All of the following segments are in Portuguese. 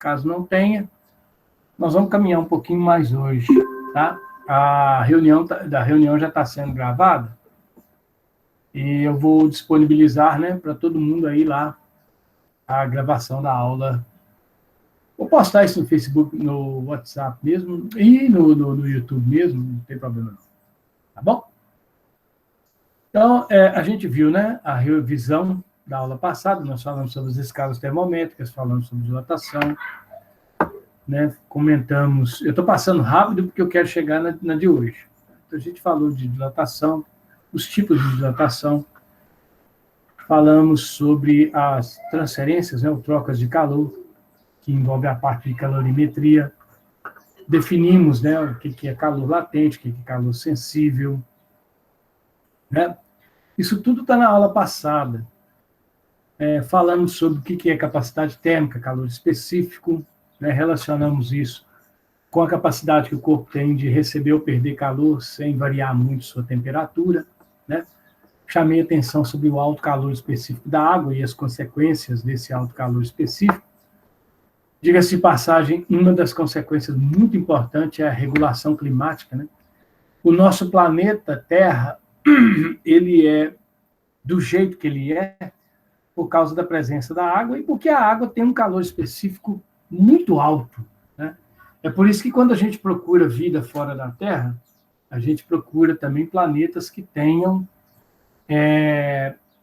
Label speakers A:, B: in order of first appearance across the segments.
A: Caso não tenha, nós vamos caminhar um pouquinho mais hoje, tá? A reunião da reunião já está sendo gravada e eu vou disponibilizar, né, para todo mundo aí lá a gravação da aula. Vou postar isso no Facebook, no WhatsApp mesmo e no YouTube mesmo, não tem problema não. Tá bom? Então, a gente viu, né, a revisão da aula passada, nós falamos sobre as escalas termométricas, falamos sobre dilatação, né, comentamos... Eu estou passando rápido porque eu quero chegar na de hoje. Então, a gente falou de dilatação, os tipos de dilatação, falamos sobre as transferências, né, ou trocas de calor, que envolve a parte de calorimetria, definimos, né, o que é calor latente, o que é calor sensível, né? Isso tudo está na aula passada. Falamos sobre o que é capacidade térmica, calor específico, né? Relacionamos isso com a capacidade que o corpo tem de receber ou perder calor sem variar muito sua temperatura, né? Chamei atenção sobre o alto calor específico da água e as consequências desse alto calor específico. Diga-se de passagem, uma das consequências muito importantes é a regulação climática, né? O nosso planeta Terra, ele é do jeito que ele é por causa da presença da água e porque a água tem um calor específico muito alto, né? É por isso que quando a gente procura vida fora da Terra, a gente procura também planetas que tenham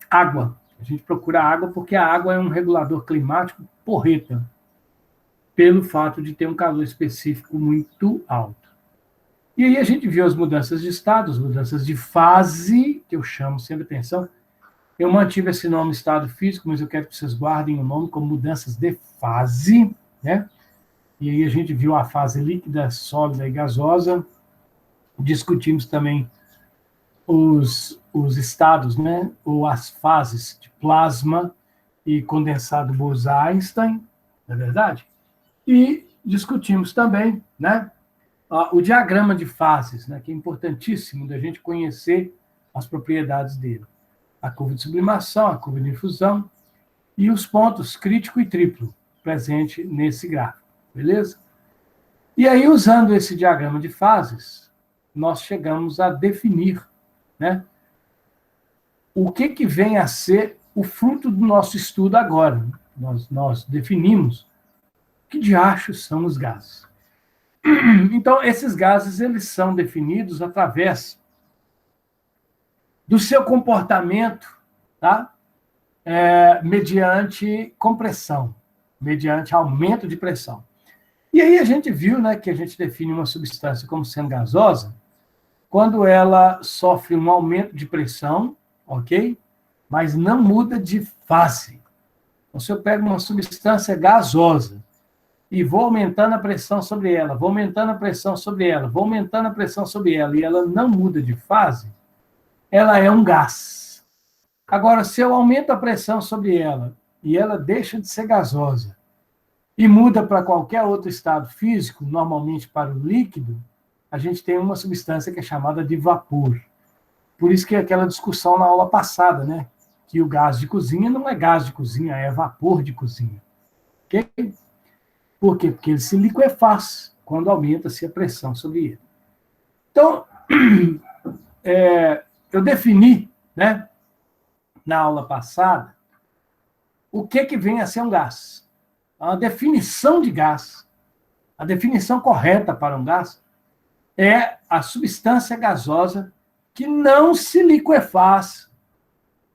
A: água. A gente procura água porque a água é um regulador climático porreta, pelo fato de ter um calor específico muito alto. E aí a gente viu as mudanças de estado, as mudanças de fase, que eu chamo sempre atenção. Eu mantive esse nome estado físico, mas eu quero que vocês guardem o nome como mudanças de fase, né? E aí a gente viu a fase líquida, sólida e gasosa. Discutimos também os estados, né? Ou as fases de plasma e condensado Bose-Einstein, não é verdade? E discutimos também, né, o diagrama de fases, né, que é importantíssimo da gente conhecer as propriedades dele. A curva de sublimação, a curva de infusão e os pontos crítico e triplo presente nesse gráfico, beleza? E aí, usando esse diagrama de fases, nós chegamos a definir, né, o que vem a ser o fruto do nosso estudo agora. Nós definimos que diachos são os gases. Então, esses gases, eles são definidos através do seu comportamento, tá? Mediante compressão, mediante aumento de pressão. E aí a gente viu, né, que a gente define uma substância como sendo gasosa quando ela sofre um aumento de pressão, ok? Mas não muda de fase. Então, se eu pego uma substância gasosa e vou aumentando a pressão sobre ela, vou aumentando a pressão sobre ela, vou aumentando a pressão sobre ela, e ela não muda de fase, ela é um gás. Agora, se eu aumento a pressão sobre ela e ela deixa de ser gasosa e muda para qualquer outro estado físico, normalmente para o líquido, a gente tem uma substância que é chamada de vapor. Por isso que é aquela discussão na aula passada, né? Que o gás de cozinha não é gás de cozinha, é vapor de cozinha. Ok? Por quê? Porque ele se liquefaz quando aumenta-se a pressão sobre ele. Então, eu defini, né, na aula passada, o que vem a ser um gás. A definição de gás, a definição correta para um gás, é a substância gasosa que não se liquefaz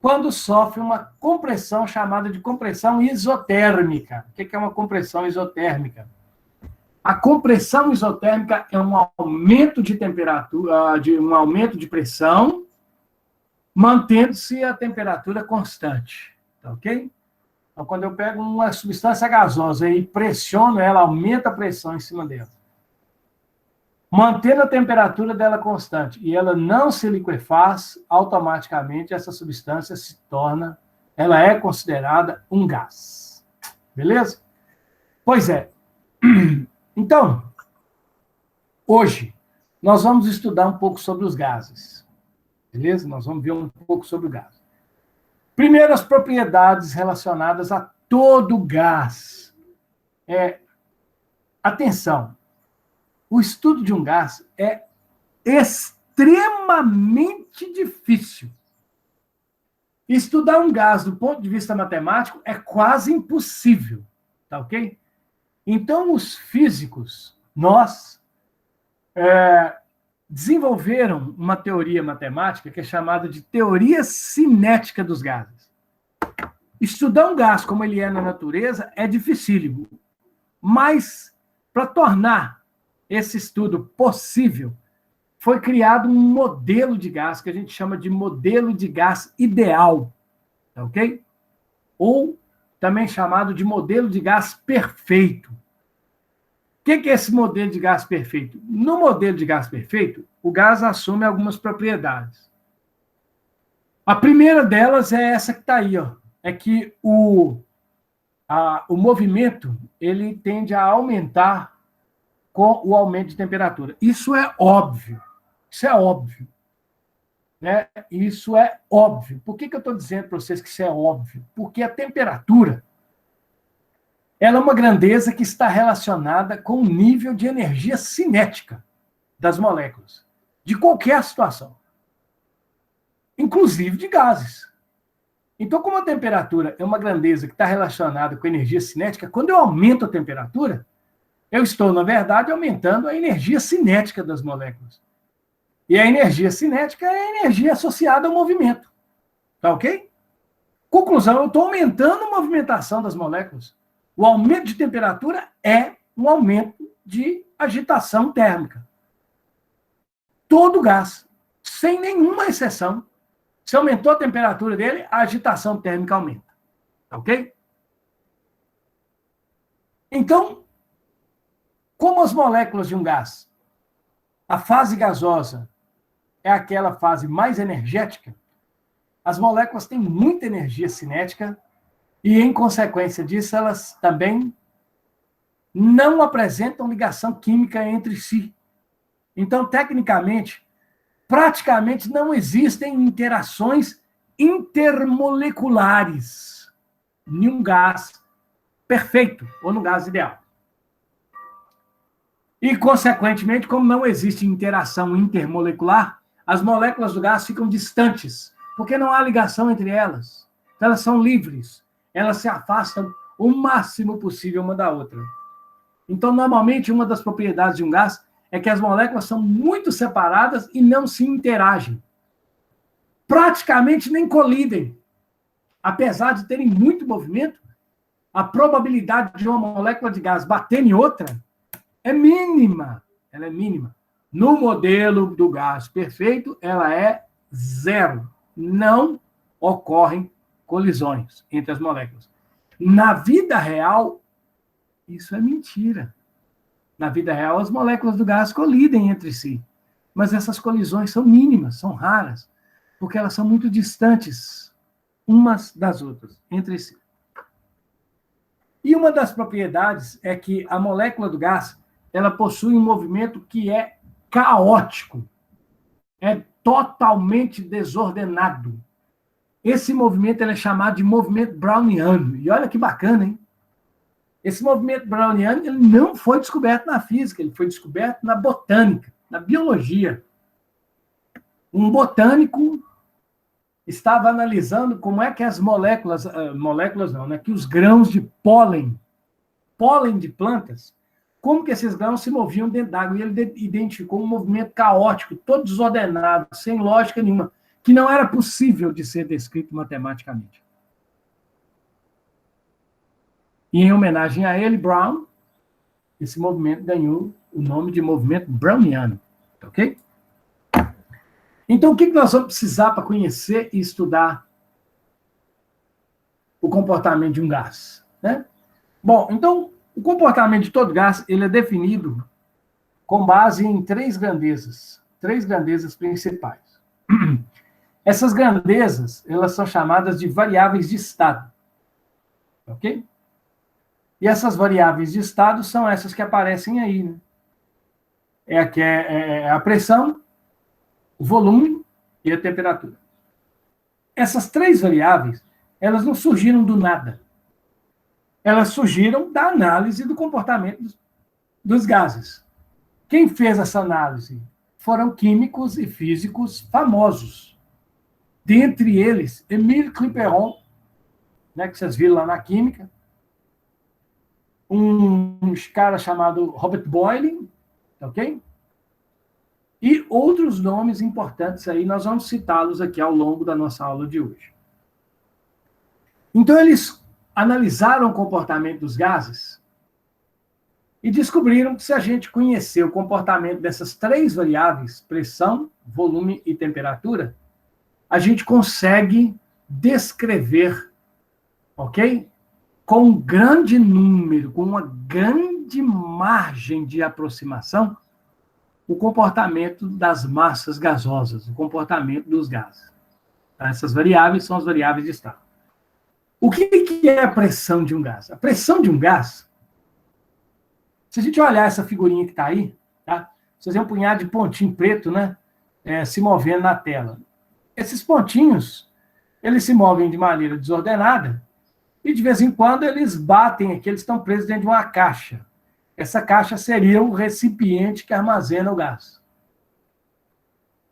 A: quando sofre uma compressão chamada de compressão isotérmica. O que é uma compressão isotérmica? A compressão isotérmica é um aumento de temperatura, um aumento de pressão, mantendo-se a temperatura constante. Tá ok? Então, quando eu pego uma substância gasosa e pressiono ela, aumenta a pressão em cima dela, mantendo a temperatura dela constante e ela não se liquefaz, automaticamente essa substância se torna, ela é considerada um gás. Beleza? Pois é. Então, hoje, nós vamos estudar um pouco sobre os gases. Beleza? Nós vamos ver um pouco sobre o gás. Primeiro, as propriedades relacionadas a todo gás. atenção, o estudo de um gás é extremamente difícil. Estudar um gás do ponto de vista matemático é quase impossível, tá ok? Então, os físicos, nós, desenvolveram uma teoria matemática que é chamada de teoria cinética dos gases. Estudar um gás como ele é na natureza é dificílimo, mas para tornar esse estudo possível, foi criado um modelo de gás que a gente chama de modelo de gás ideal, tá ok? Ou também chamado de modelo de gás perfeito. O que é esse modelo de gás perfeito? No modelo de gás perfeito, o gás assume algumas propriedades. A primeira delas é essa que está aí, ó. É que o movimento ele tende a aumentar com o aumento de temperatura. Isso é óbvio. Isso é óbvio. Né? Isso é óbvio. Por que eu estou dizendo para vocês que isso é óbvio? Porque a temperatura ela é uma grandeza que está relacionada com o nível de energia cinética das moléculas, de qualquer situação, inclusive de gases. Então, como a temperatura é uma grandeza que está relacionada com a energia cinética, quando eu aumento a temperatura, eu estou, na verdade, aumentando a energia cinética das moléculas. E a energia cinética é a energia associada ao movimento. Tá ok? Conclusão, eu estou aumentando a movimentação das moléculas. O aumento de temperatura é um aumento de agitação térmica. Todo gás, sem nenhuma exceção, se aumentou a temperatura dele, a agitação térmica aumenta. Tá ok? Então, como as moléculas de um gás, a fase gasosa é aquela fase mais energética, as moléculas têm muita energia cinética e, em consequência disso, elas também não apresentam ligação química entre si. Então, tecnicamente, praticamente não existem interações intermoleculares em um gás perfeito ou no gás ideal. E, consequentemente, como não existe interação intermolecular, as moléculas do gás ficam distantes, porque não há ligação entre elas. Então, elas são livres, elas se afastam o máximo possível uma da outra. Então, normalmente, uma das propriedades de um gás é que as moléculas são muito separadas e não se interagem. Praticamente nem colidem. Apesar de terem muito movimento, a probabilidade de uma molécula de gás bater em outra é mínima. Ela é mínima. No modelo do gás perfeito, ela é zero. Não ocorrem colisões entre as moléculas. Na vida real, isso é mentira. Na vida real, as moléculas do gás colidem entre si. Mas essas colisões são mínimas, são raras, porque elas são muito distantes umas das outras, entre si. E uma das propriedades é que a molécula do gás ela possui um movimento que é caótico, é totalmente desordenado. Esse movimento ele é chamado de movimento browniano. E olha que bacana, hein? Esse movimento browniano ele não foi descoberto na física, ele foi descoberto na botânica, na biologia. Um botânico estava analisando como é que as moléculas não, né? Que os grãos de pólen de plantas, como que esses grãos se moviam dentro d'água. E ele identificou um movimento caótico, todo desordenado, sem lógica nenhuma, que não era possível de ser descrito matematicamente. E em homenagem a ele, Brown, esse movimento ganhou o nome de movimento browniano. Ok? Então, o que nós vamos precisar para conhecer e estudar o comportamento de um gás? Né? Bom, então, o comportamento de todo gás ele é definido com base em três grandezas principais. Essas grandezas, elas são chamadas de variáveis de estado. Ok? E essas variáveis de estado são essas que aparecem aí. Né? É a pressão, o volume e a temperatura. Essas três variáveis, elas não surgiram do nada. Elas surgiram da análise do comportamento dos gases. Quem fez essa análise foram químicos e físicos famosos. Dentre eles, Émile Clapeyron, né, que vocês viram lá na química, um cara chamado Robert Boyle, ok? E outros nomes importantes aí, nós vamos citá-los aqui ao longo da nossa aula de hoje. Então, eles analisaram o comportamento dos gases e descobriram que se a gente conhecer o comportamento dessas três variáveis, pressão, volume e temperatura, a gente consegue descrever, ok? Com um grande número, com uma grande margem de aproximação, o comportamento das massas gasosas, o comportamento dos gases. Essas variáveis são as variáveis de estado. O que é a pressão de um gás? A pressão de um gás, se a gente olhar essa figurinha que está aí, tá? Vocês vêem um punhado de pontinho preto, né? Se movendo na tela. Esses pontinhos, eles se movem de maneira desordenada e, de vez em quando, eles batem aqui, eles estão presos dentro de uma caixa. Essa caixa seria o recipiente que armazena o gás.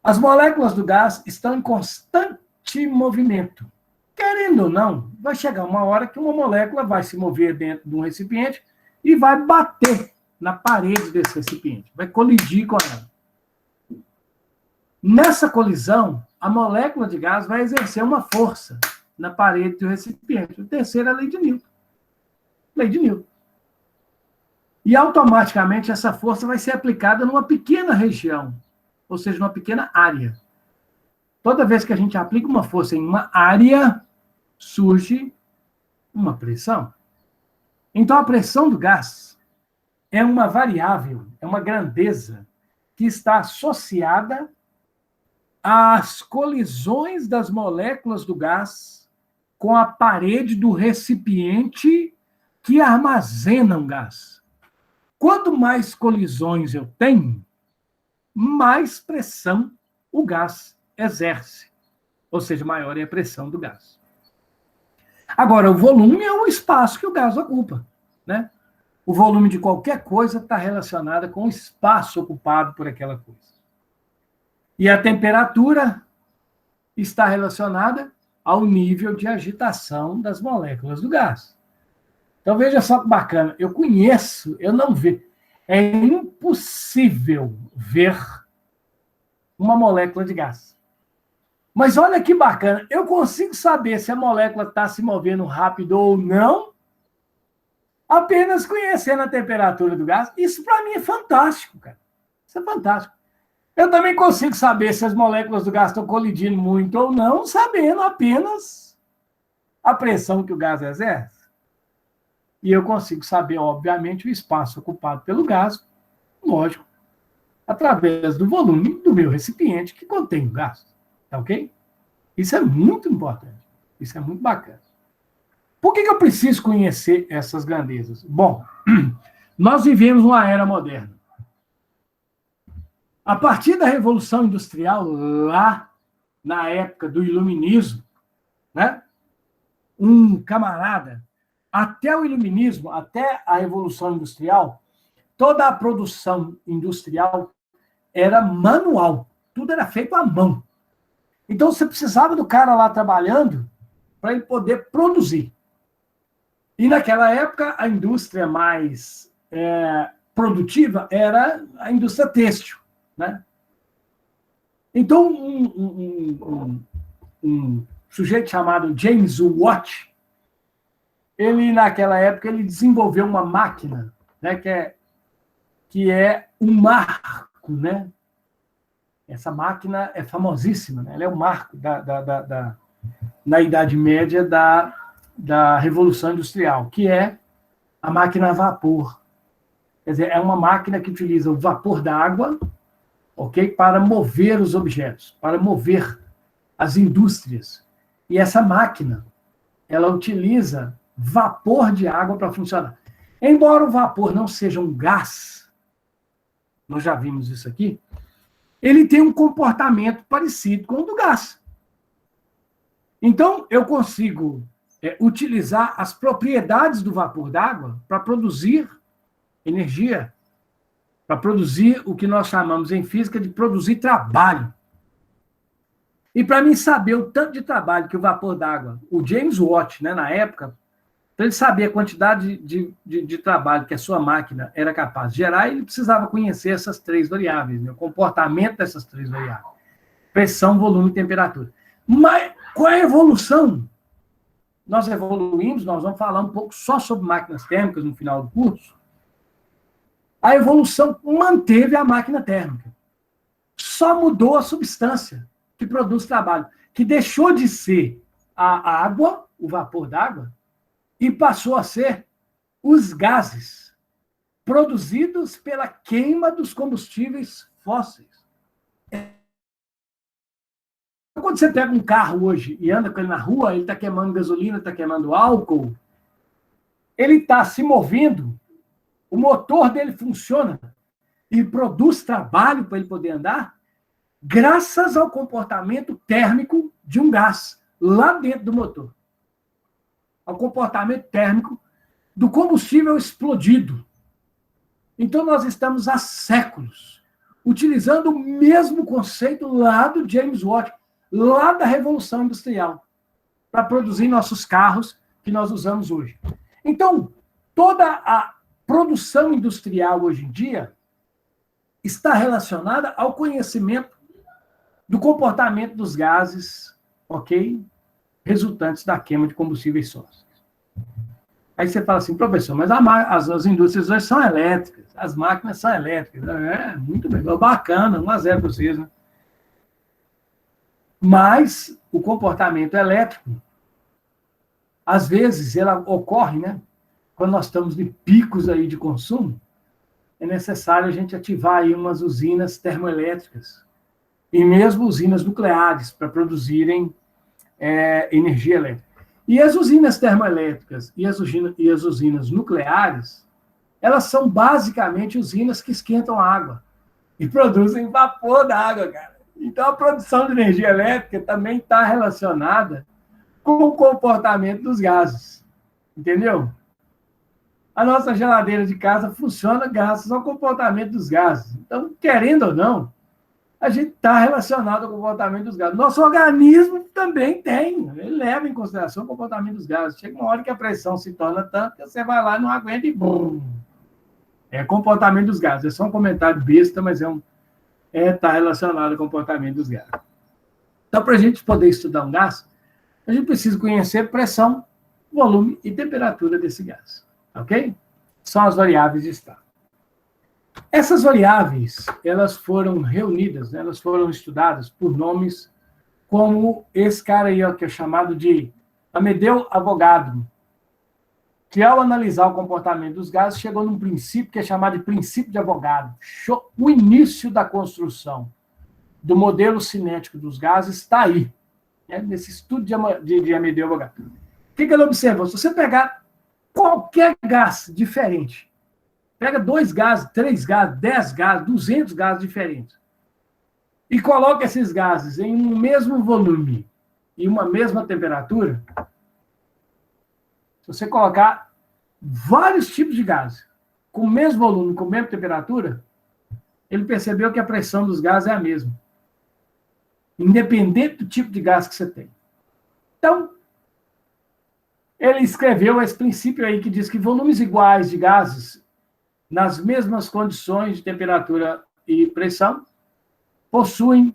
A: As moléculas do gás estão em constante movimento. Querendo ou não, vai chegar uma hora que uma molécula vai se mover dentro de um recipiente e vai bater na parede desse recipiente, vai colidir com ela. Nessa colisão, a molécula de gás vai exercer uma força na parede do recipiente. A terceira é a lei de Newton. Lei de Newton. E automaticamente essa força vai ser aplicada numa pequena região, ou seja, numa pequena área. Toda vez que a gente aplica uma força em uma área, surge uma pressão. Então, a pressão do gás é uma variável, é uma grandeza que está associada às colisões das moléculas do gás com a parede do recipiente que armazena o gás. Quanto mais colisões eu tenho, mais pressão o gás exerce. Ou seja, maior é a pressão do gás. Agora, o volume é o espaço que o gás ocupa, né? O volume de qualquer coisa está relacionado com o espaço ocupado por aquela coisa. E a temperatura está relacionada ao nível de agitação das moléculas do gás. Então, veja só que bacana. Eu não vejo. É impossível ver uma molécula de gás. Mas olha que bacana. Eu consigo saber se a molécula está se movendo rápido ou não, apenas conhecendo a temperatura do gás. Isso, para mim, é fantástico, cara. Isso é fantástico. Eu também consigo saber se as moléculas do gás estão colidindo muito ou não, sabendo apenas a pressão que o gás exerce. E eu consigo saber, obviamente, o espaço ocupado pelo gás, lógico, através do volume do meu recipiente que contém o gás. Tá ok? Isso é muito importante. Isso é muito bacana. Por que eu preciso conhecer essas grandezas? Bom, nós vivemos uma era moderna. A partir da Revolução Industrial, lá na época do Iluminismo, né? Um camarada, até o Iluminismo, até a Revolução Industrial, toda a produção industrial era manual. Tudo era feito à mão. Então, você precisava do cara lá trabalhando para ele poder produzir. E, naquela época, a indústria mais produtiva era a indústria têxtil, né? Então, um sujeito chamado James Watt, ele, naquela época, ele desenvolveu uma máquina, né, que é um marco, né? Essa máquina é famosíssima, né? Ela é o marco na Idade Média da Revolução Industrial, que é a máquina a vapor. Quer dizer, é uma máquina que utiliza o vapor da água, ok, para mover os objetos, para mover as indústrias. E essa máquina, ela utiliza vapor de água para funcionar. Embora o vapor não seja um gás, nós já vimos isso aqui, ele tem um comportamento parecido com o do gás. Então, eu consigo utilizar as propriedades do vapor d'água para produzir energia para produzir o que nós chamamos em física de produzir trabalho. E para mim saber o tanto de trabalho que o vapor d'água, o James Watt, né, na época, para ele saber a quantidade de trabalho que a sua máquina era capaz de gerar, ele precisava conhecer essas três variáveis, né, o comportamento dessas três variáveis: pressão, volume e temperatura. Mas com a evolução, nós evoluímos, nós vamos falar um pouco só sobre máquinas térmicas no final do curso. A evolução manteve a máquina térmica. Só mudou a substância que produz trabalho, que deixou de ser a água, o vapor d'água, e passou a ser os gases produzidos pela queima dos combustíveis fósseis. Quando você pega um carro hoje e anda com ele na rua, ele está queimando gasolina, está queimando álcool, ele está se movendo, o motor dele funciona e produz trabalho para ele poder andar, graças ao comportamento térmico de um gás lá dentro do motor. Ao comportamento térmico do combustível explodido. Então, nós estamos há séculos utilizando o mesmo conceito lá do James Watt, lá da Revolução Industrial, para produzir nossos carros que nós usamos hoje. Então, toda a produção industrial hoje em dia está relacionada ao conhecimento do comportamento dos gases, ok? Resultantes da queima de combustíveis fósseis. Aí você fala assim, professor, mas as indústrias hoje são elétricas, as máquinas são elétricas. É, muito legal, bacana, 1-0 para vocês, né? Mas o comportamento elétrico, às vezes, ela ocorre, né? Quando nós estamos de picos aí de consumo, é necessário a gente ativar aí umas usinas termoelétricas e mesmo usinas nucleares para produzirem energia elétrica. E as usinas termoelétricas e as usinas nucleares, elas são basicamente usinas que esquentam a água e produzem vapor da água, cara. Então, a produção de energia elétrica também está relacionada com o comportamento dos gases. Entendeu? A nossa geladeira de casa funciona graças ao comportamento dos gases. Então, querendo ou não, a gente está relacionado ao comportamento dos gases. Nosso organismo também tem, ele leva em consideração o comportamento dos gases. Chega uma hora que a pressão se torna tanta que você vai lá e não aguenta e bum! É comportamento dos gases. É só um comentário besta, mas está relacionado ao comportamento dos gases. Então, para a gente poder estudar um gás, a gente precisa conhecer pressão, volume e temperatura desse gás. Ok? São as variáveis de estado. Essas variáveis, elas foram reunidas, né, elas foram estudadas por nomes como esse cara aí, ó, que é chamado de Amedeo Avogadro, que ao analisar o comportamento dos gases, chegou num princípio que é chamado de princípio de Avogadro. O início da construção do modelo cinético dos gases está aí, né, nesse estudo de Amedeo Avogadro. O que ele observou? Se você pegar qualquer gás diferente, pega 2 gases, 3 gases, 10 gases, 200 gases diferentes, e coloca esses gases em um mesmo volume e uma mesma temperatura, se você colocar vários tipos de gases com o mesmo volume, com a mesma temperatura, ele percebeu que a pressão dos gases é a mesma, independente do tipo de gás que você tem. Então, ele escreveu esse princípio aí que diz que volumes iguais de gases nas mesmas condições de temperatura e pressão, possuem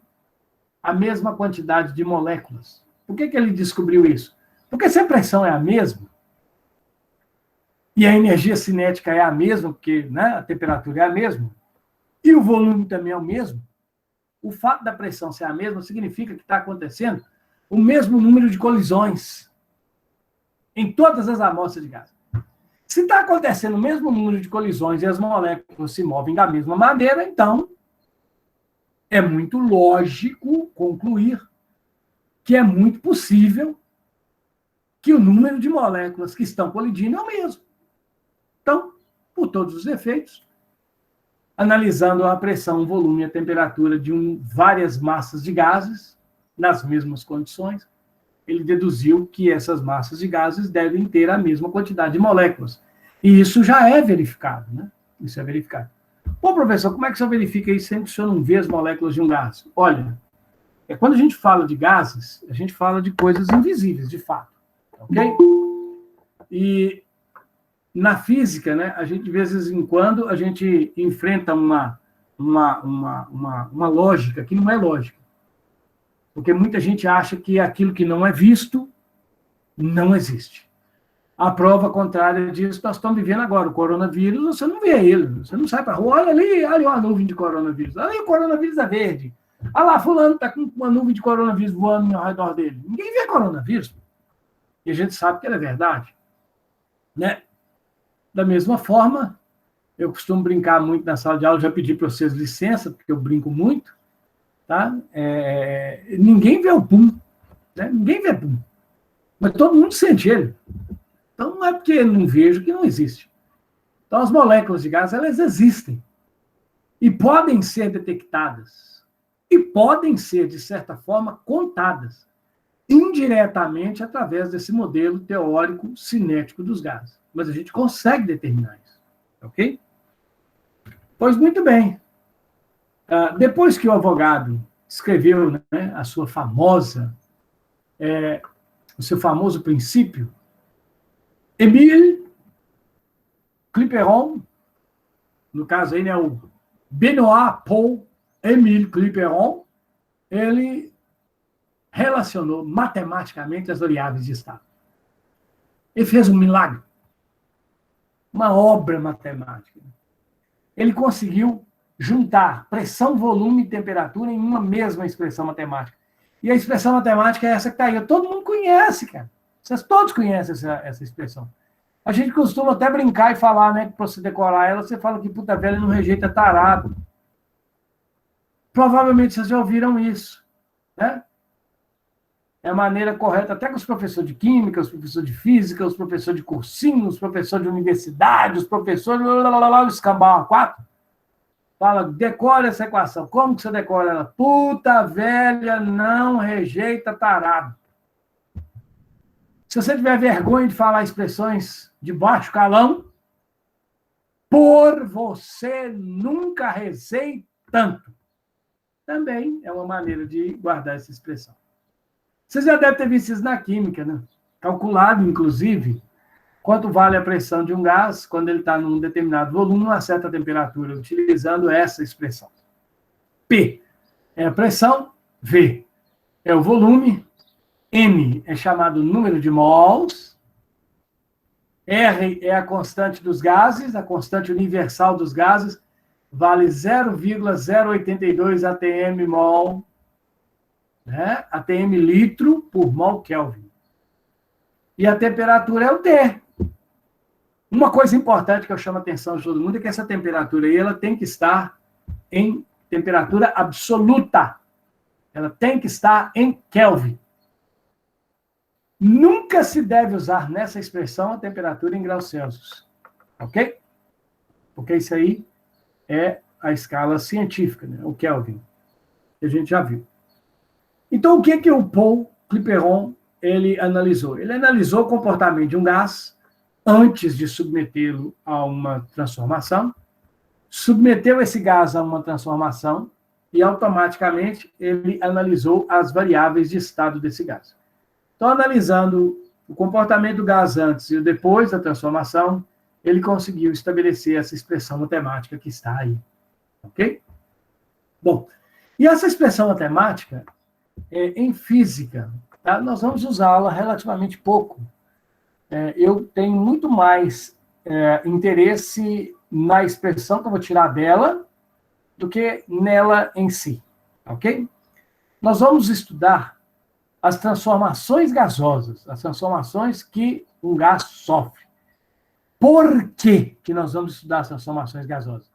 A: a mesma quantidade de moléculas. Por que ele descobriu isso? Porque se a pressão é a mesma, e a energia cinética é a mesma, porque, né, a temperatura é a mesma, e o volume também é o mesmo, o fato da pressão ser a mesma significa que está acontecendo o mesmo número de colisões em todas as amostras de gás. Se está acontecendo o mesmo número de colisões e as moléculas se movem da mesma maneira, então é muito lógico concluir que é muito possível que o número de moléculas que estão colidindo é o mesmo. Então, por todos os efeitos, analisando a pressão, o volume e a temperatura de várias massas de gases nas mesmas condições, ele deduziu que essas massas de gases devem ter a mesma quantidade de moléculas. E isso já é verificado, né? Isso é verificado. Pô, professor, como é que o senhor verifica isso sempre que o senhor não vê as moléculas de um gás? Olha, quando a gente fala de gases, a gente fala de coisas invisíveis, de fato. Ok? E na física, né, a gente, de vez em quando, a gente enfrenta uma lógica que não é lógica. Porque muita gente acha que aquilo que não é visto não existe. A prova contrária disso, nós estamos vivendo agora. O coronavírus, você não vê ele. Você não sai para a rua, olha ali, olha uma nuvem de coronavírus. Olha aí, o coronavírus é verde. Olha lá, fulano está com uma nuvem de coronavírus voando ao redor dele. Ninguém vê coronavírus. E a gente sabe que ele é verdade. Né? Da mesma forma, eu costumo brincar muito na sala de aula, já pedi para vocês licença, porque eu brinco muito. Tá? Ninguém vê o pum. Né? Ninguém vê pum. Mas todo mundo sente ele. Então, não é porque eu não vejo que não existe. Então, as moléculas de gás, elas existem. E podem ser detectadas. E podem ser, de certa forma, contadas. Indiretamente, através desse modelo teórico cinético dos gases. Mas a gente consegue determinar isso. Ok? Pois muito bem. Depois que o Avogadro escreveu, né, a sua famosa, o seu famoso princípio, Émile Clapeyron, no caso aí, né, o Benoît Paul Émile Clapeyron, ele relacionou matematicamente as variáveis de estado. Ele fez um milagre, uma obra matemática. Ele conseguiu juntar pressão, volume e temperatura em uma mesma expressão matemática. E a expressão matemática é essa que está aí. Todo mundo conhece, cara. Vocês todos conhecem essa expressão. A gente costuma até brincar e falar, né, que para você decorar ela, você fala que puta velha não rejeita tarado. Provavelmente vocês já ouviram isso, né? É a maneira correta, até com os professores de química, os professores de física, os professores de cursinho, os professores de universidade, os professores do escambau A4. Fala, decora essa equação. Como que você decora ela? Puta velha não rejeita tarado. Se você tiver vergonha de falar expressões de baixo calão, por você nunca rezei tanto. Também é uma maneira de guardar essa expressão. Vocês já devem ter visto isso na química, né? Calculado, inclusive, quanto vale a pressão de um gás quando ele está num determinado volume, uma certa temperatura, utilizando essa expressão. P é a pressão, V é o volume, M é chamado número de mols, R é a constante dos gases, a constante universal dos gases, vale 0,082 atm mol, né? atm litro por mol Kelvin. E a temperatura é o T. Uma coisa importante que eu chamo a atenção de todo mundo é que essa temperatura aí, ela tem que estar em temperatura absoluta. Ela tem que estar em Kelvin. Nunca se deve usar nessa expressão a temperatura em graus Celsius. Ok? Porque isso aí é a escala científica, né? O Kelvin, que a gente já viu. Então, o que o Paul Clapeyron ele analisou? Ele analisou o comportamento de um gás antes de submetê-lo a uma transformação, submeteu esse gás a uma transformação e, automaticamente, ele analisou as variáveis de estado desse gás. Então, analisando o comportamento do gás antes e depois da transformação, ele conseguiu estabelecer essa expressão matemática que está aí. Ok? Bom, e essa expressão matemática, em física, tá? Nós vamos usá-la relativamente pouco. Eu tenho muito mais interesse na expressão que eu vou tirar dela do que nela em si. Ok? Nós vamos estudar as transformações gasosas, as transformações que um gás sofre. Por que nós vamos estudar as transformações gasosas?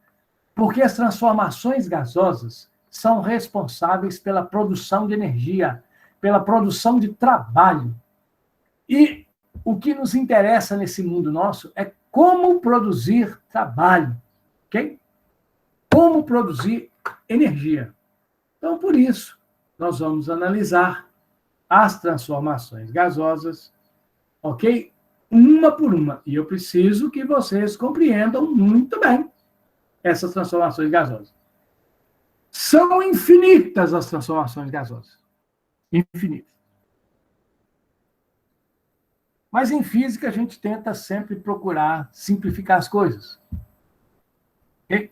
A: Porque as transformações gasosas são responsáveis pela produção de energia, pela produção de trabalho. E o que nos interessa nesse mundo nosso é como produzir trabalho, ok? Como produzir energia. Então, por isso, nós vamos analisar as transformações gasosas, ok? Uma por uma. E eu preciso que vocês compreendam muito bem. essas transformações gasosas. São infinitas as transformações gasosas. Infinitas. Mas em física a gente tenta sempre procurar simplificar as coisas. Okay?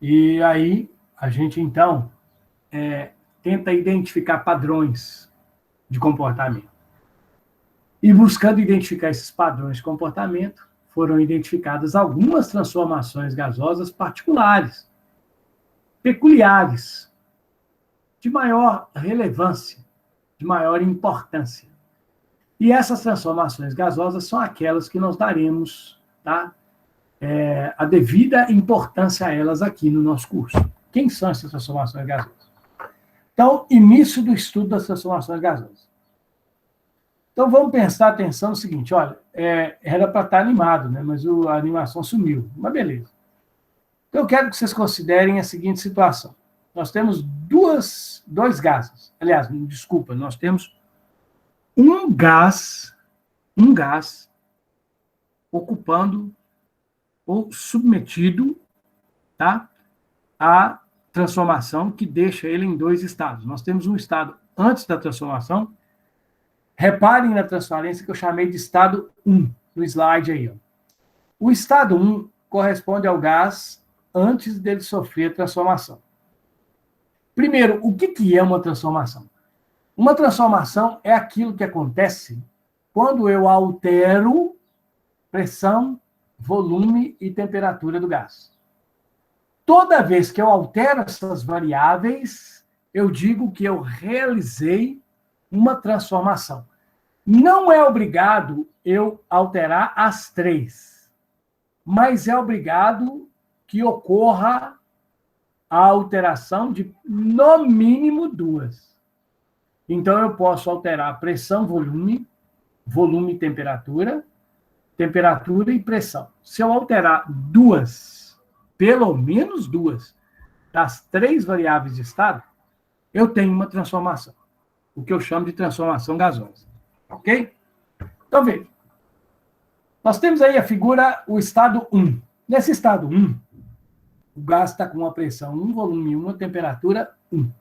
A: E aí a gente, então, tenta identificar padrões de comportamento. E buscando identificar esses padrões de comportamento, foram identificadas algumas transformações gasosas particulares, peculiares, de maior relevância, de maior importância. E essas transformações gasosas são aquelas que nós daremos, tá, a devida importância a elas aqui no nosso curso. Quem são essas transformações gasosas? Então, início do estudo das transformações gasosas. Então, vamos prestar atenção no seguinte, olha, era para estar animado, né, mas a animação sumiu, mas beleza. Então, eu quero que vocês considerem a seguinte situação. Nós temos dois gases. Aliás, desculpa, nós temos um gás ocupando ou submetido, tá, à transformação que deixa ele em dois estados. Nós temos um estado antes da transformação. Reparem na transparência que eu chamei de estado 1, no slide aí. Ó. O estado 1 corresponde ao gás antes dele sofrer a transformação. Primeiro, o que é uma transformação? Uma transformação é aquilo que acontece quando eu altero pressão, volume e temperatura do gás. Toda vez que eu altero essas variáveis, eu digo que eu realizei uma transformação. Não é obrigado eu alterar as três, mas é obrigado que ocorra a alteração de, no mínimo, duas. Então, eu posso alterar pressão, volume e temperatura, temperatura e pressão. Se eu alterar duas, pelo menos duas, das três variáveis de estado, eu tenho uma transformação, o que eu chamo de transformação gasosa. Ok? Então, veja. Nós temos aí a figura, o estado 1. Nesse estado 1, o gás está com uma pressão 1, volume 1, uma temperatura 1.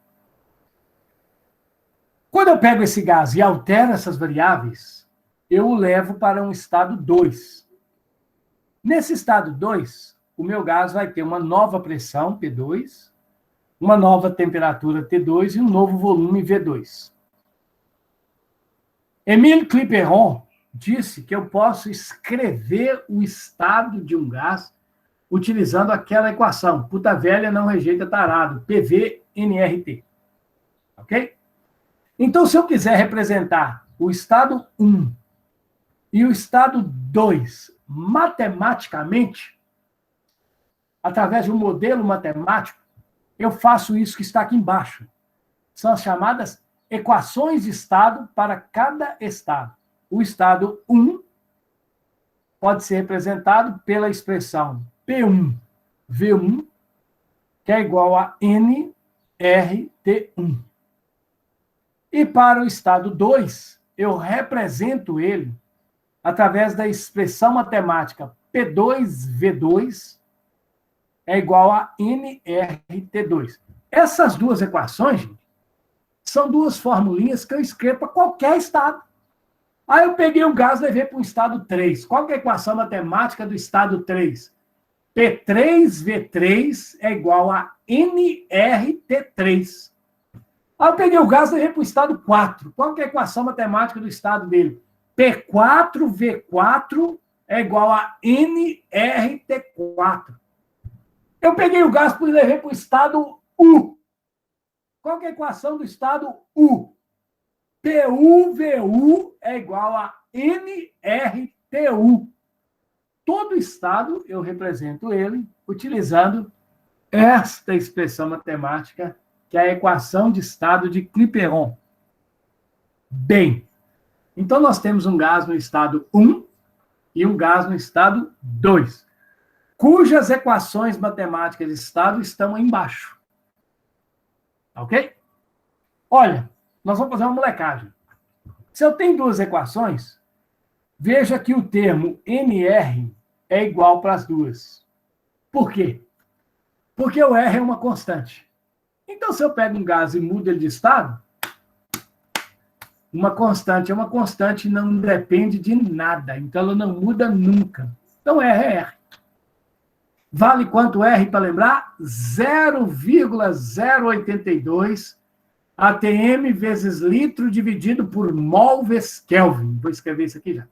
A: Quando eu pego esse gás e altero essas variáveis, eu o levo para um estado 2. Nesse estado 2, o meu gás vai ter uma nova pressão, P2, uma nova temperatura, T2, e um novo volume, V2. Émile Clapeyron disse que eu posso escrever o estado de um gás utilizando aquela equação. Puta velha não rejeita tarado, PV-NRT. Ok? Então, se eu quiser representar o estado 1 e o estado 2 matematicamente, através de um modelo matemático, eu faço isso que está aqui embaixo. São as chamadas equações de estado para cada estado. O estado 1 pode ser representado pela expressão P1, V1, que é igual a NRT1. E para o estado 2, eu represento ele através da expressão matemática P2V2 é igual a NRT2. Essas duas equações, gente, são duas formulinhas que eu escrevo para qualquer estado. Aí eu peguei o gás e levei para o estado 3. Qual que é a equação matemática do estado 3? P3V3 é igual a NRT3. Aí eu peguei o gás e levei para o estado 4. Qual que é a equação matemática do estado dele? P4V4 é igual a NRT4. Eu peguei o gás e levei para o estado U. Qual que é a equação do estado U? PUVU é igual a NRTU. Todo estado, eu represento ele utilizando esta expressão matemática, que é a equação de estado de Clapeyron. Bem, então nós temos um gás no estado 1 e um gás no estado 2, cujas equações matemáticas de estado estão embaixo. Ok? Olha, nós vamos fazer uma molecagem. Se eu tenho duas equações, veja que o termo NR é igual para as duas. Por quê? Porque o R é uma constante. Então, se eu pego um gás e mudo ele de estado, uma constante é uma constante, não depende de nada. Então, ela não muda nunca. Então, R é R. Vale quanto R, para lembrar? 0,082 atm vezes litro dividido por mol vezes Kelvin. Vou escrever isso aqui já.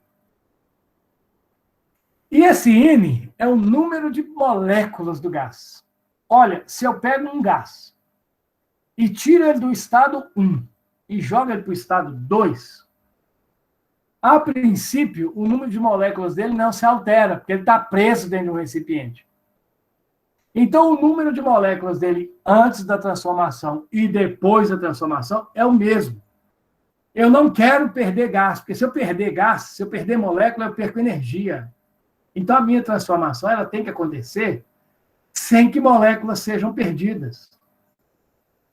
A: E esse N é o número de moléculas do gás. Olha, se eu pego um gás e tiro ele do estado 1 e jogo ele para o estado 2, a princípio, o número de moléculas dele não se altera, porque ele está preso dentro de um recipiente. Então, o número de moléculas dele antes da transformação e depois da transformação é o mesmo. Eu não quero perder gás, porque se eu perder gás, se eu perder molécula, eu perco energia. Então, a minha transformação ela tem que acontecer sem que moléculas sejam perdidas.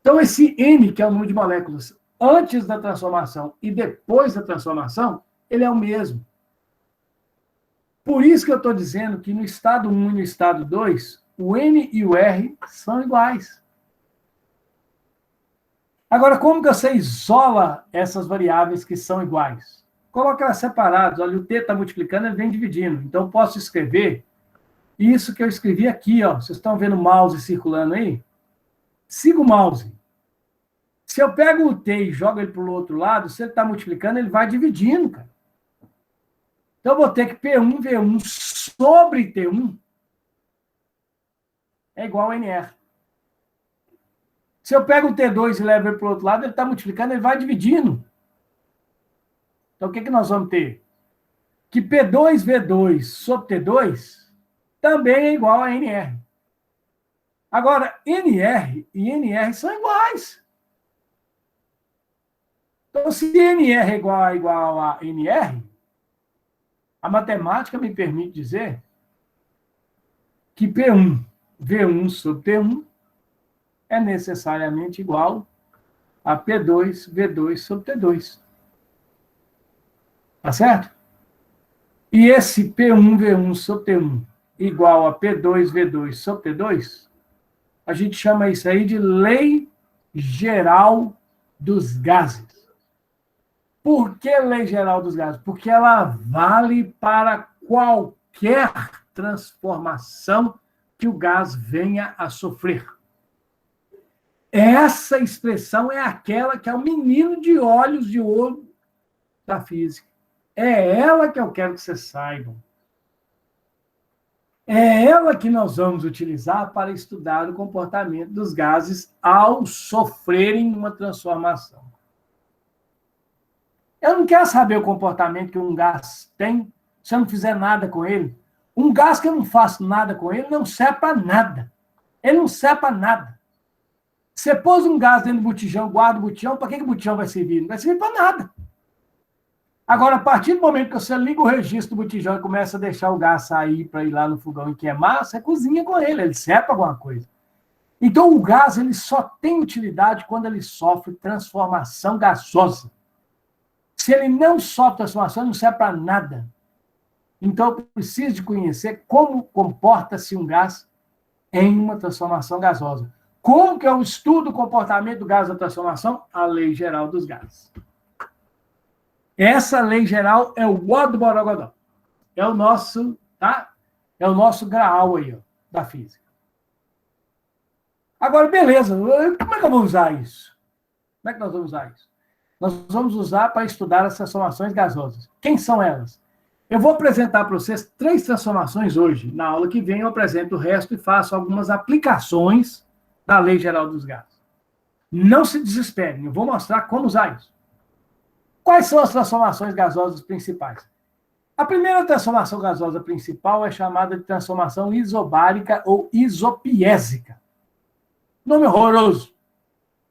A: Então, esse N, que é o número de moléculas antes da transformação e depois da transformação, ele é o mesmo. Por isso que eu estou dizendo que no estado 1 e no estado 2, o N e o R são iguais. Agora, como que você isola essas variáveis que são iguais? Coloca elas separadas. Olha, o T está multiplicando, ele vem dividindo. Então, eu posso escrever isso que eu escrevi aqui. Ó. Vocês estão vendo o mouse circulando aí? Siga o mouse. Se eu pego o T e jogo ele para o outro lado, se ele está multiplicando, ele vai dividindo, cara. Então, eu vou ter que P1V1 sobre T1 é igual a NR. Se eu pego o T2 e levo ele para o outro lado, ele está multiplicando, ele vai dividindo. Então, o que nós vamos ter? Que P2V2 sobre T2 também é igual a NR. Agora, NR e NR são iguais. Então, se NR é igual a NR, a matemática me permite dizer que P1V1 sobre T1 é necessariamente igual a P2V2 sobre T2. Tá certo? E esse P1V1 sobre T1 igual a P2V2 sobre T2, a gente chama isso aí de lei geral dos gases. Por que lei geral dos gases? Porque ela vale para qualquer transformação que o gás venha a sofrer. Essa expressão é aquela que é o menino de olhos de ouro da física. É ela que eu quero que vocês saibam. É ela que nós vamos utilizar para estudar o comportamento dos gases ao sofrerem uma transformação. Eu não quero saber o comportamento que um gás tem se eu não fizer nada com ele. Um gás que eu não faço nada com ele não serve para nada. Ele não serve para nada. Você pôs um gás dentro do botijão, guarda o botijão, para que o botijão vai servir? Não vai servir para nada. Agora, a partir do momento que você liga o registro do botijão e começa a deixar o gás sair para ir lá no fogão e queimar, você cozinha com ele serve para alguma coisa. Então, o gás ele só tem utilidade quando ele sofre transformação gasosa. Se ele não sofre transformação, ele não serve para nada. Então, eu preciso de conhecer como comporta-se um gás em uma transformação gasosa. Como que eu estudo o comportamento do gás da transformação? A lei geral dos gases. Essa lei geral é o O do Borogodó. É o nosso, tá? É o nosso graal aí, ó, da física. Agora, beleza. Como é que eu vou usar isso? Como é que nós vamos usar isso? Nós vamos usar para estudar as transformações gasosas. Quem são elas? Eu vou apresentar para vocês 3 transformações hoje. Na aula que vem eu apresento o resto e faço algumas aplicações da lei geral dos gases. Não se desesperem, eu vou mostrar como usar isso. Quais são as transformações gasosas principais? A primeira transformação gasosa principal é chamada de transformação isobárica ou isopiésica. Nome horroroso.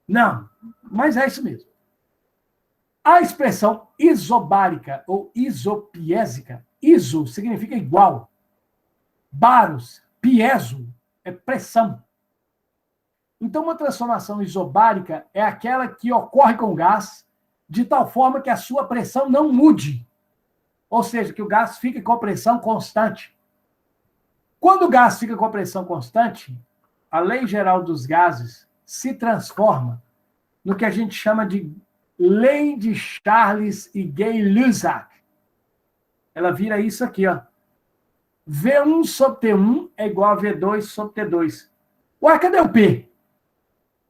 A: Não, mas é isso mesmo. A expressão isobárica ou isopiésica, iso significa igual. Baros, piezo, é pressão. Então, uma transformação isobárica é aquela que ocorre com o gás de tal forma que a sua pressão não mude. Ou seja, que o gás fique com pressão constante. Quando o gás fica com pressão constante, a lei geral dos gases se transforma no que a gente chama de lei de Charles e Gay-Lussac. Ela vira isso aqui, ó. V1 sobre T1 é igual a V2 sobre T2. Ué, cadê o P?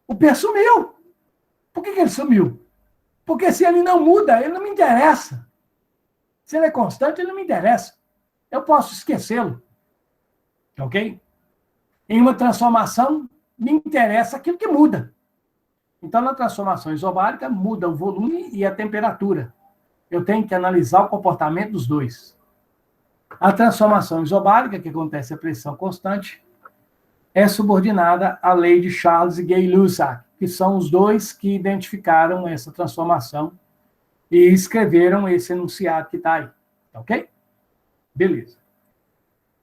A: O P sumiu. Por que ele sumiu? Porque se ele não muda, ele não me interessa. Se ele é constante, ele não me interessa. Eu posso esquecê-lo. Ok? Em uma transformação, me interessa aquilo que muda. Então, na transformação isobárica, muda o volume e a temperatura. Eu tenho que analisar o comportamento dos dois. A transformação isobárica, que acontece a pressão constante, é subordinada à lei de Charles e Gay-Lussac, que são os dois que identificaram essa transformação e escreveram esse enunciado que está aí. Ok? Beleza.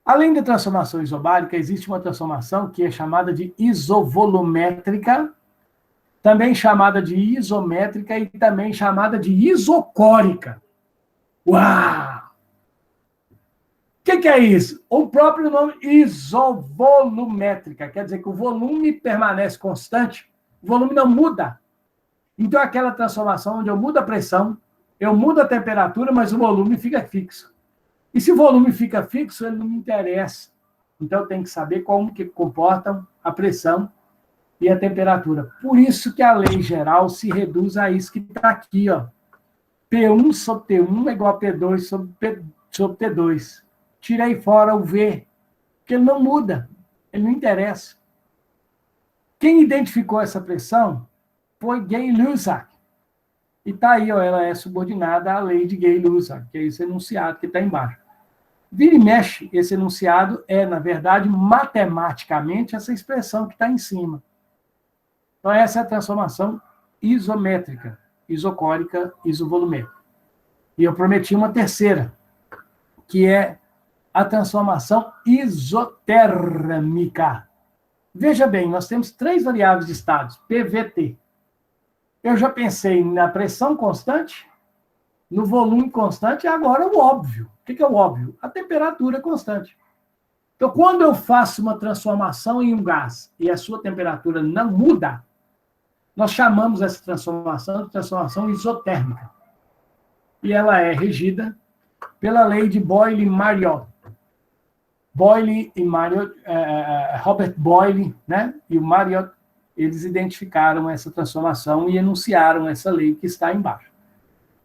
A: Além da transformação isobárica, existe uma transformação que é chamada de isovolumétrica, também chamada de isométrica e também chamada de isocórica. Uau! O que é isso? O próprio nome isovolumétrica, quer dizer que o volume permanece constante, o volume não muda. Então, é aquela transformação onde eu mudo a pressão, eu mudo a temperatura, mas o volume fica fixo. E se o volume fica fixo, ele não me interessa. Então, eu tenho que saber como que comportam a pressão e a temperatura. Por isso que a lei geral se reduz a isso que está aqui, ó. P1 sobre T1 é igual a P2 sobre T2. Tirei fora o V, porque ele não muda, ele não interessa. Quem identificou essa pressão foi Gay-Lussac. E está aí, ó, ela é subordinada à lei de Gay-Lussac, que é esse enunciado que está embaixo. Vira e mexe, esse enunciado é, na verdade, matematicamente, essa expressão que está em cima. Então, essa é a transformação isométrica, isocórica, isovolumétrica. E eu prometi uma terceira, que é a transformação isotérmica. Veja bem, nós temos 3 variáveis de estados, PVT. Eu já pensei na pressão constante, no volume constante, e agora o óbvio. O que é o óbvio? A temperatura constante. Então, quando eu faço uma transformação em um gás e a sua temperatura não muda, nós chamamos essa transformação de transformação isotérmica. E ela é regida pela lei de Boyle-Mariotte. Boyle e Mariotte, Robert Boyle, né, e o Mariotte, eles identificaram essa transformação e enunciaram essa lei que está embaixo.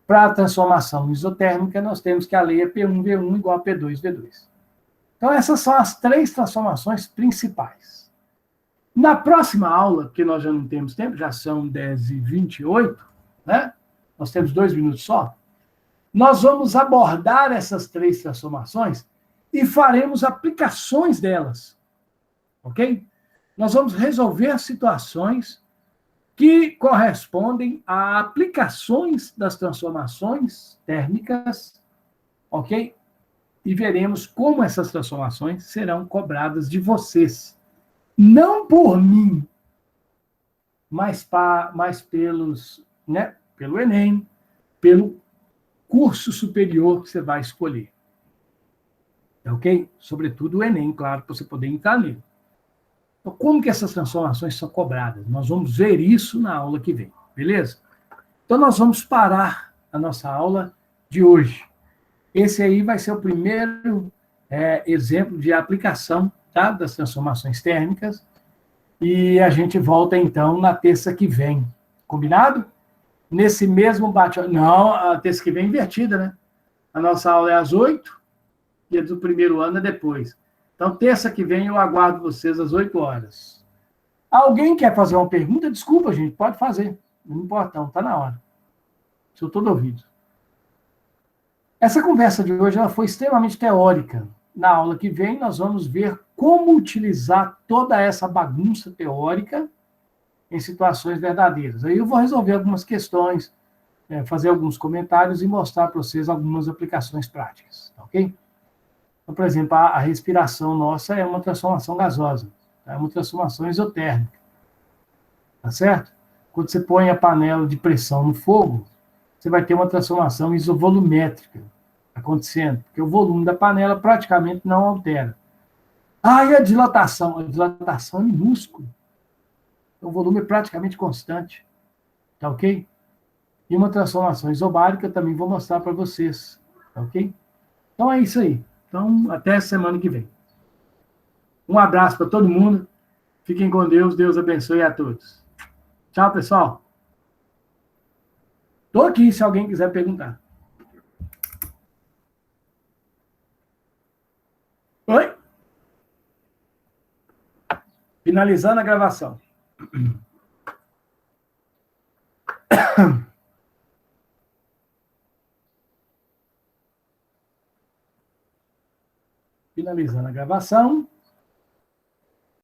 A: Para a transformação isotérmica, nós temos que a lei é P1V1 igual a P2V2. Então, essas são as 3 transformações principais. Na próxima aula, que nós já não temos tempo, já são 10h28, né? Nós temos 2 minutos só, nós vamos abordar essas 3 transformações e faremos aplicações delas, ok? Nós vamos resolver situações que correspondem a aplicações das transformações térmicas, ok? E veremos como essas transformações serão cobradas de vocês. Não por mim, mas pelos, né, pelo Enem, pelo curso superior que você vai escolher. Ok? Sobretudo o Enem, claro, para você poder entrar nele. Então, como que essas transformações são cobradas? Nós vamos ver isso na aula que vem, beleza? Então, nós vamos parar a nossa aula de hoje. Esse aí vai ser o primeiro exemplo de aplicação, tá, das transformações térmicas. E a gente volta, então, na terça que vem. Combinado? Nesse mesmo bate... Não, a terça que vem é invertida, né? A nossa aula é às 8h, e a do primeiro ano é depois. Então, terça que vem eu aguardo vocês às 8h. Alguém quer fazer uma pergunta? Desculpa, gente, pode fazer. Não importa, não, está na hora. Sou todo ouvido. Essa conversa de hoje ela foi extremamente teórica. Na aula que vem, nós vamos ver como utilizar toda essa bagunça teórica em situações verdadeiras. Aí eu vou resolver algumas questões, fazer alguns comentários e mostrar para vocês algumas aplicações práticas, ok? Então, por exemplo, a respiração nossa é uma transformação gasosa, tá? É uma transformação isotérmica, tá certo? Quando você põe a panela de pressão no fogo, você vai ter uma transformação isovolumétrica acontecendo, porque o volume da panela praticamente não altera. Ah, e a dilatação? A dilatação é minúscula. O volume é praticamente constante. Tá ok? E uma transformação isobárica também vou mostrar para vocês. Tá ok? Então é isso aí. Então, até semana que vem. Um abraço para todo mundo. Fiquem com Deus. Deus abençoe a todos. Tchau, pessoal. Estou aqui se alguém quiser perguntar. Oi? Finalizando a gravação. Finalizando a gravação.